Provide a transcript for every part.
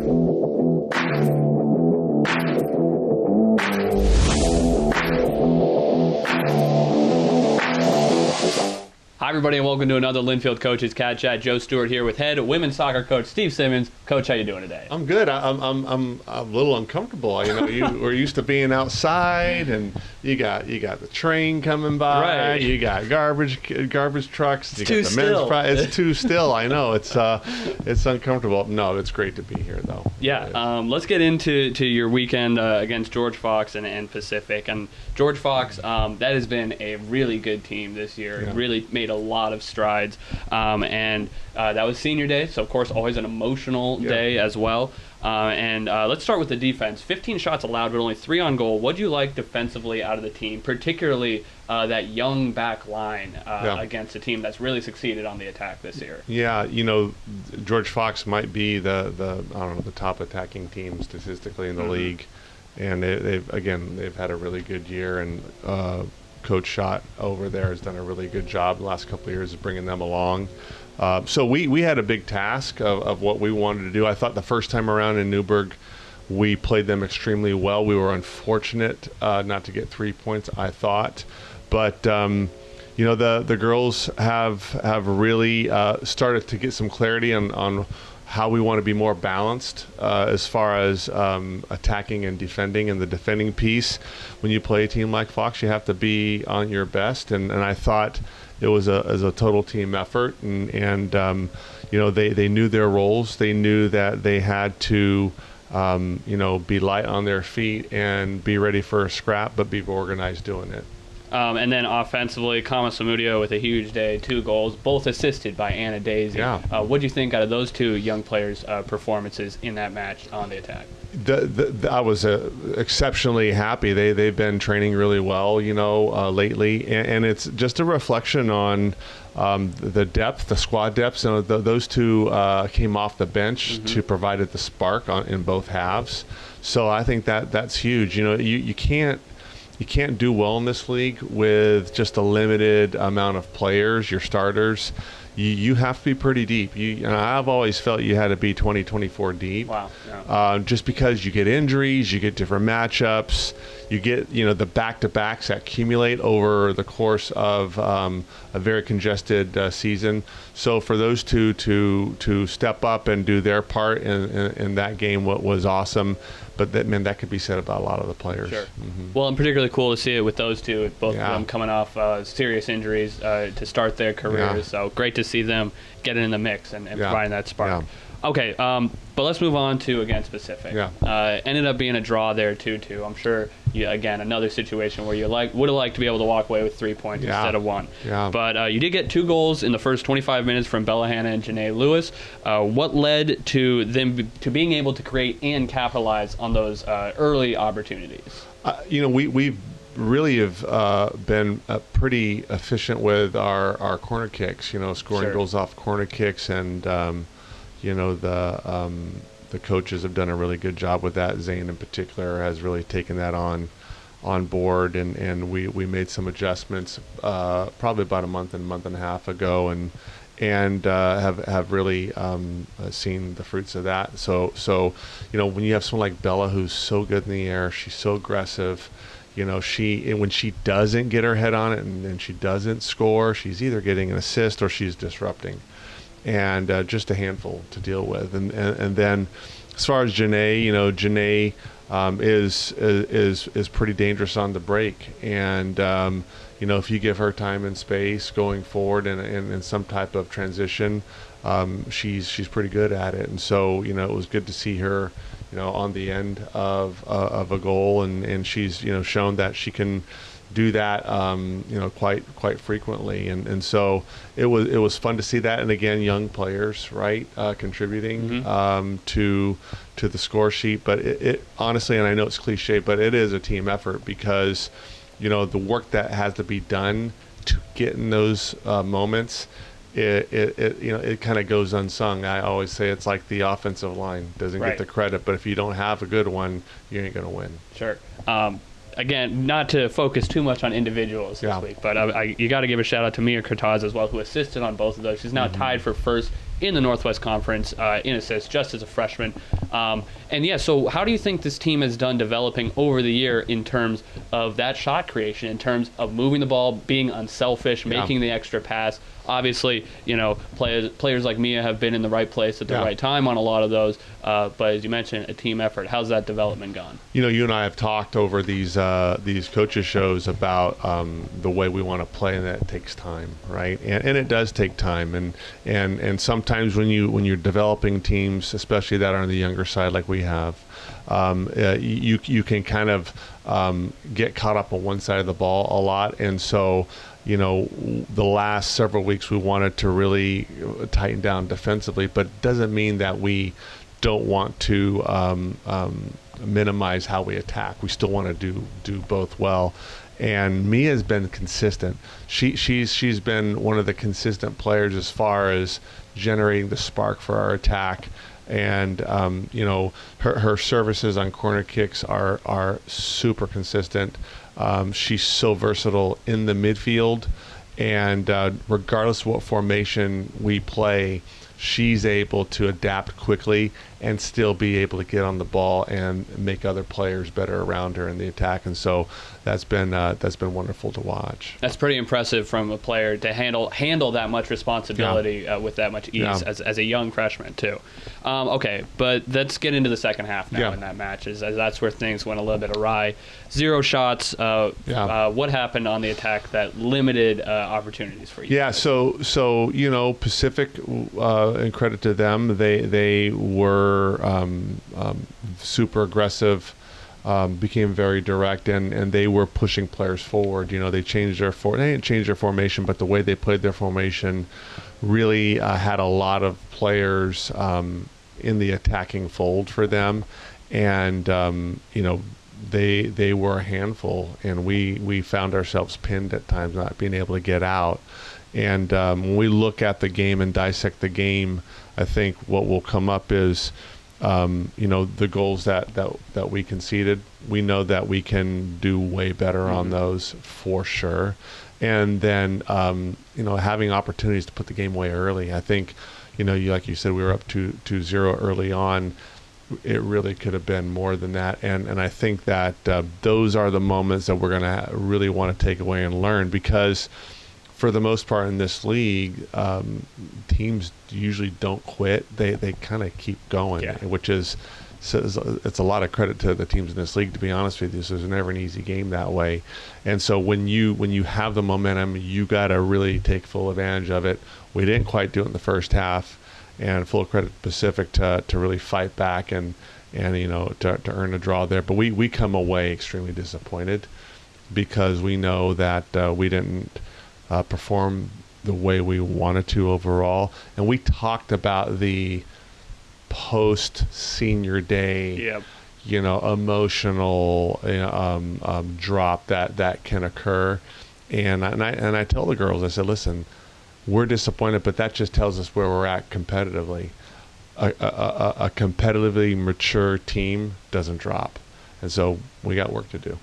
Hi, everybody, and welcome to another Linfield Coaches CatChat. Joe Stewart here with head women's soccer coach Steve Simmons. Coach, how you doing today? I'm good. I'm a little uncomfortable. You know, we're used to being outside, and you got the train coming by. Right. You got garbage trucks. It's too still. It's too still. I know. It's uncomfortable. No, it's great to be here though. Yeah. Let's get into your weekend against George Fox and Pacific. And George Fox, that has been a really good team this year. Yeah. Really made a lot of strides. And that was senior day, so of course always an emotional day as well. Let's start with the defense. 15 shots allowed, but only 3 on goal. What do you like defensively out of the team, particularly that young back line against a team that's really succeeded on the attack this year? Yeah, you know, George Fox might be the top attacking team statistically in the league, and they've had a really good year, and Coach Schott over there has done a really good job the last couple of years of bringing them along. So we had a big task of what we wanted to do. I thought the first time around in Newburgh, we played them extremely well. We were unfortunate not to get 3 points, I thought. But, you know, the girls have really started to get some clarity on how we want to be more balanced as far as attacking and defending. And the defending piece, when you play a team like Fox, you have to be on your best. And I thought it was a total team effort. And you know, they knew their roles. They knew that they had to, you know, be light on their feet and be ready for a scrap, but be organized doing it. And then offensively, Kama Samudio with a huge day, 2 goals, both assisted by Anna Daisy. Yeah. What do you think out of those 2 young players' performances in that match on the attack? I was exceptionally happy. They've been training really well, you know, lately, and it's just a reflection on the depth, the squad depth. And those 2 came off the bench to provide the spark in both halves. So I think that's huge. You know, you can't do well in this league with just a limited amount of players, your starters. You have to be pretty deep. And I've always felt you had to be 20, 24 deep. Wow. Yeah. Just because you get injuries, you get different matchups, you get, you know, the back-to-backs that accumulate over the course of a very congested season. So for those 2 to step up and do their part in that game, what was awesome. But that could be said about a lot of the players. Sure. Well, and particularly cool to see it with those 2, both of them coming off serious injuries to start their careers. Yeah. So great to see them getting in the mix and providing that spark. Yeah. Okay, but let's move on to against Pacific. Yeah. Ended up being a draw there 2-2. I'm sure, again, another situation where you would have liked to be able to walk away with 3 points instead of 1. Yeah. But you did get 2 goals in the first 25 minutes from Bella Hanna and Janae Lewis. What led to them to being able to create and capitalize on those early opportunities? You know, we've really have been pretty efficient with our corner kicks, you know, scoring goals off corner kicks, and you know, the coaches have done a really good job with that. Zane in particular has really taken that on board, and we made some adjustments probably about a month and a half ago, and have really seen the fruits of that. So you know, when you have someone like Bella who's so good in the air, she's so aggressive. You know, when she doesn't get her head on it and she doesn't score, she's either getting an assist or she's disrupting. And just a handful to deal with. And then as far as Janae, you know, Janae is pretty dangerous on the break. And you know, if you give her time and space going forward and in some type of transition, she's pretty good at it. And so, you know, it was good to see her, you know, on the end of a goal, and she's, you know, shown that she can do that, you know, quite frequently, and so it was fun to see that. And again, young players, right, contributing to the score sheet. But it honestly, and I know it's cliche, but it is a team effort, because, you know, the work that has to be done to get in those moments, it you know, it kind of goes unsung. I always say it's like the offensive line doesn't get the credit, but if you don't have a good one, you ain't gonna win. Sure. Again, not to focus too much on individuals this week, but you got to give a shout out to Mia Cortaz as well, who assisted on both of those. She's now tied for first in the Northwest Conference in assists, just as a freshman. And yeah, so how do you think this team has done developing over the year in terms of that shot creation, in terms of moving the ball, being unselfish, making the extra pass? Obviously, players like Mia have been in the right place at the right time on a lot of those. But as you mentioned, a team effort. How's that development gone? You and I have talked over these coaches shows about the way we want to play, and that takes time, right? And it does take time. And sometimes when you're developing teams, especially that are on the younger side, like we have, you can kind of get caught up on one side of the ball a lot, and so. The last several weeks we wanted to really tighten down defensively, but it doesn't mean that we don't want to minimize how we attack. We still want to do both well. And Mia has been consistent. She's been one of the consistent players as far as generating the spark for our attack. And her services on corner kicks are super consistent. She's so versatile in the midfield, and regardless of what formation we play, she's able to adapt quickly and still be able to get on the ball and make other players better around her in the attack. And so that's been wonderful to watch. That's pretty impressive from a player to handle that much responsibility with that much ease as a young freshman too. Okay, but let's get into the second half now in that match, as that's where things went a little bit awry. 0 shots. What happened on the attack that limited opportunities for you? Yeah, so Pacific, and credit to them, they were super aggressive. Became very direct, and they were pushing players forward. They didn't change their formation, but the way they played their formation really had a lot of players in the attacking fold for them, and they were a handful, and we found ourselves pinned at times, not being able to get out. And when we look at the game and dissect the game, I think what will come up is the goals that we conceded. We know that we can do way better on those for sure. And then, having opportunities to put the game away early. I think, like you said, we were up 2-0 early on. It really could have been more than that. And I think that those are the moments that we're going to really want to take away and learn, because for the most part in this league, teams usually don't quit. They kind of keep going, which is it's a lot of credit to the teams in this league, to be honest with you. So there's never an easy game that way. And so when you have the momentum, you got to really take full advantage of it. We didn't quite do it in the first half, and full credit to Pacific to really fight back and to earn a draw there. But we come away extremely disappointed, because we know that we didn't perform the way we wanted to overall. And we talked about the post-senior day, emotional drop that can occur. And I tell the girls, I said, listen, we're disappointed, but that just tells us where we're at competitively. A competitively mature team doesn't drop. And so we got work to do.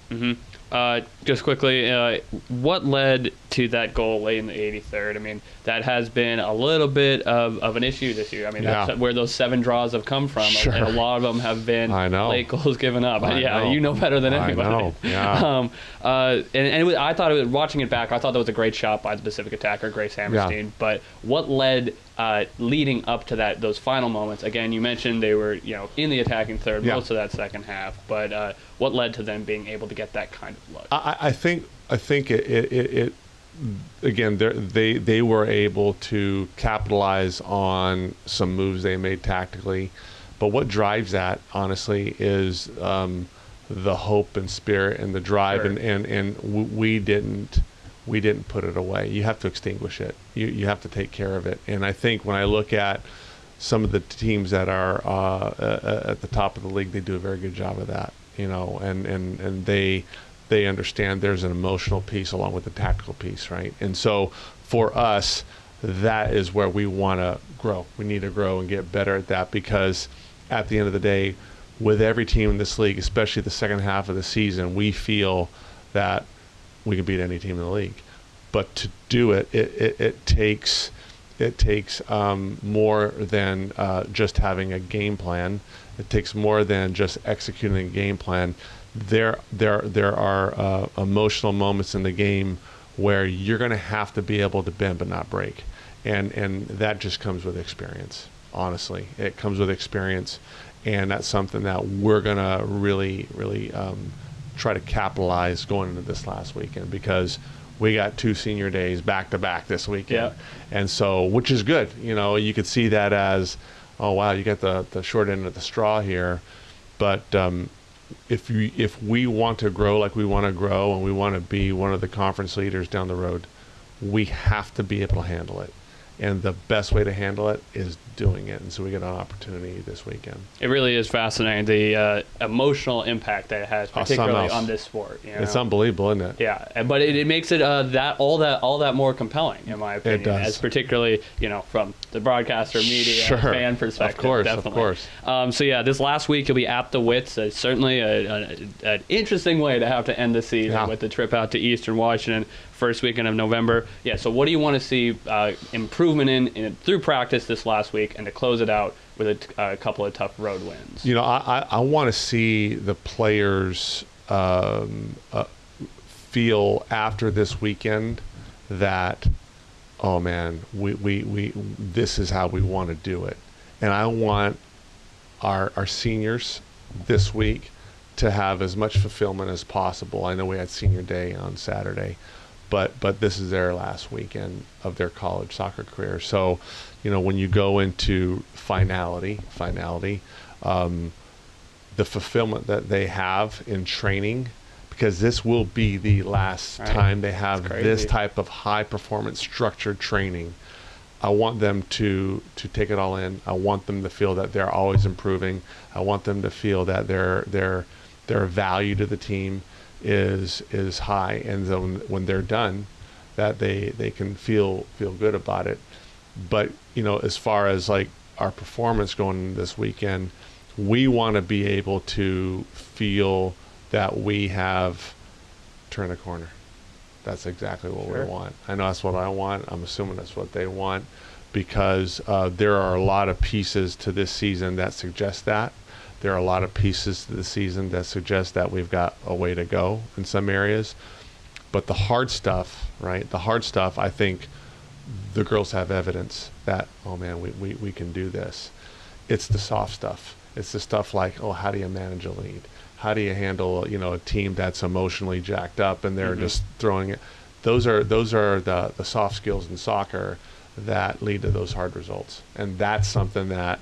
Just quickly, what led to that goal late in the 83rd? I mean, that has been a little bit of an issue this year. I mean, that's where those 7 draws have come from. Sure. And a lot of them have been late goals given up. I know. You know better than anybody. I know. Yeah. I thought watching it back, I thought that was a great shot by the Pacific attacker, Grace Hammerstein. Yeah. But what led leading up to those final moments? Again, you mentioned they were in the attacking third most of that second half. But what led to them being able to get that kind of look? I think it again, they were able to capitalize on some moves they made tactically, but what drives that, honestly, is the hope and spirit and the drive, sure. and we didn't put it away. You have to extinguish it. You have to take care of it. And I think when I look at some of the teams that are at the top of the league, they do a very good job of that. And they understand there's an emotional piece along with the tactical piece, right? And so for us, that is where we want to grow. We need to grow and get better at that, because at the end of the day, with every team in this league, especially the second half of the season, we feel that we can beat any team in the league. But to do it, it takes more than just having a game plan. It takes more than just executing a game plan. There are emotional moments in the game where you're going to have to be able to bend but not break, and that just comes with experience. Honestly, it comes with experience, and that's something that we're going to really try to capitalize going into this last weekend, because we got 2 senior days back to back this weekend. And so, which is good. You could see that as, oh wow, you got the short end of the straw here. But if we want to grow like we want to grow, and we want to be one of the conference leaders down the road, we have to be able to handle it. And the best way to handle it is doing it. And so we get an opportunity this weekend. It really is fascinating, the emotional impact that it has, particularly on this sport. It's unbelievable, isn't it? Yeah, but it makes it all that more compelling, in my opinion. It does. As particularly, from the broadcaster, media, fan perspective. Of course, definitely. of course. So yeah, this last week you'll be at the Wits. It's certainly an interesting way to have to end the season with the trip out to Eastern Washington, first weekend of November. Yeah, so what do you want to see improvement in through practice this last week, and to close it out with a couple of tough road wins? I want to see the players feel after this weekend that, oh man, we this is how we want to do it. And I want our seniors this week to have as much fulfillment as possible. I know we had senior day on Saturday, but this is their last weekend of their college soccer career. So, when you go into finality, the fulfillment that they have in training, because this will be the last time they have this type of high performance structured training. I want them to take it all in. I want them to feel that they're always improving. I want them to feel that their value to the team is high, and then when they're done, that they can feel good about it. But as far as like our performance going this weekend, we want to be able to feel that we have turned a corner. That's exactly what we want. I know that's what I want. I'm assuming that's what they want, because there are a lot of pieces to this season that suggest that. There are a lot of pieces to the season that suggest that we've got a way to go in some areas. But the hard stuff, I think the girls have evidence that, oh man, we can do this. It's the soft stuff. It's the stuff like, oh, how do you manage a lead? How do you handle, a team that's emotionally jacked up and they're just throwing it? Those are the soft skills in soccer that lead to those hard results. And that's something that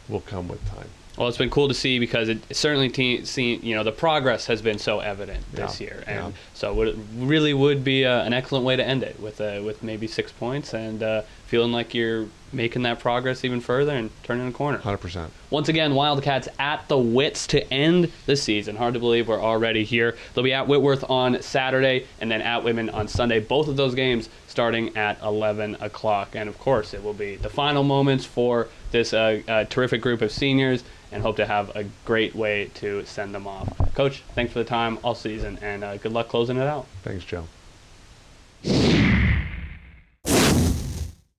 will come with time. Well, it's been cool to see, because it certainly the progress has been so evident this year, and so it really would be an excellent way to end it with maybe 6 points, and feeling like you're making that progress even further and turning a corner. 100%. Once again, Wildcats at the Wits to end the season. Hard to believe we're already here. They'll be at Whitworth on Saturday, and then at Whitman on Sunday. Both of those games starting at 11 o'clock, and of course, it will be the final moments for this terrific group of seniors, and hope to have a great way to send them off. Coach, thanks for the time all season, and good luck closing it out. Thanks, Joe.